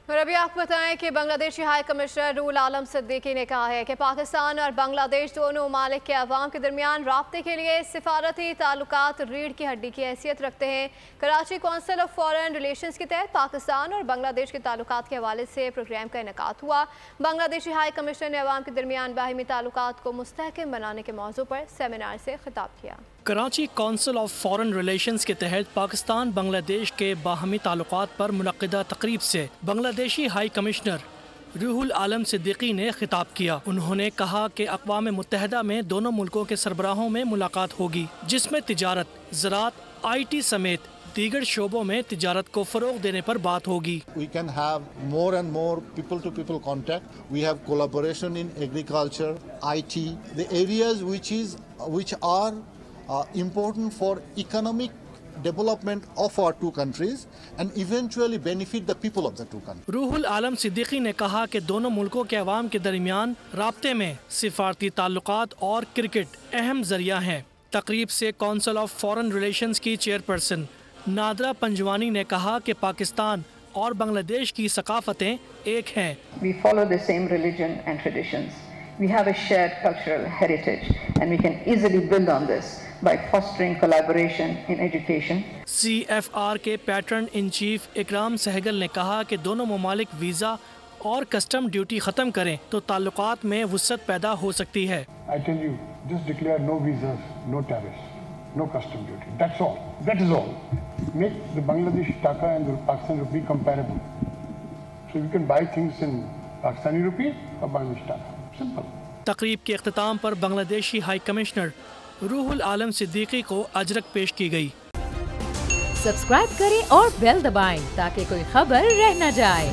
और अभी आपको बताएं कि बांग्लादेशी हाई कमिश्नर रूहुल आलम सिद्दीकी ने कहा है कि पाकिस्तान और बांग्लादेश दोनों ममालिक के अवाम के दरमियान राब्ते के लिए सिफारती ताल्लुकात रीढ़ की हड्डी की हैसियत रखते हैं। Karachi council of foreign relations के तहत पाकिस्तान और बांग्लादेश के ताल्लुकात के हवाले से प्रोग्राम का इनेकाद हुआ। बांग्लादेशी हाई कमिश्नर ने अवाम के दरमियान बाहिमी ताल्लुकात को मुस्तहकम बनाने के मौजू पर सेमिनार से खिताब किया। Karachi council of foreign relations के तहत पाकिस्तान बांग्लादेश के बाहमी ताल्लुकात पर मुनक्किदा तकरीब से बांग्लादेशी हाई कमिश्नर रूहुल आलम सिद्दीकी ने खिताब किया। उन्होंने कहा कि अक़वाम मुत्तहिदा में दोनों मुल्कों के सरबराहों में मुलाकात होगी, जिसमें तिजारत, ज़राअत, IT समेत दीगर शोबों में तिजारत को फ़रोग़ देने पर बात होगी। We can have more and more people-to-people contact. We have collaboration in agriculture, IT, the areas which are important for economic development of our two countries and eventually benefit the people of the two countries. रूहुल आलम सिद्दीकी ने कहा कि दोनों मुल्कों के अवाम के दरमियान राब्ते में सिफारती ताल्लुकात और क्रिकेट अहम जरिया हैं। तकरीब से कौंसिल ऑफ फॉरेन रिलेशंस की चेयरपर्सन नादरा पंजवानी ने कहा कि पाकिस्तान और बांग्लादेश की सकाफतें एक हैं। We follow the same religion and traditions. We have a shared cultural heritage and we can easily build on this by fostering collaboration in education. CFR के pattern in chief इकराम सहगल ने कहा कि दोनों ममालिक वीज़ा और कस्टम ड्यूटी ख़त्म करें तो ताल्लुकात में वुसअत पैदा हो सकती है। I tell you, just declare no visas, no tariffs, no custom duty. That's all. That is all. Make the Bangladeshi taka and the Pakistani rupee comparable. So you can buy things in Pakistani rupee or Bangladeshi taka. Simple. तकरीब के इख्तिताम पर Bangladeshi high commissioner रूहुल आलम सिद्दीकी को अजरक पेश की गई। Subscribe करें और bell दबाएं ताकि कोई खबर रह न जाए।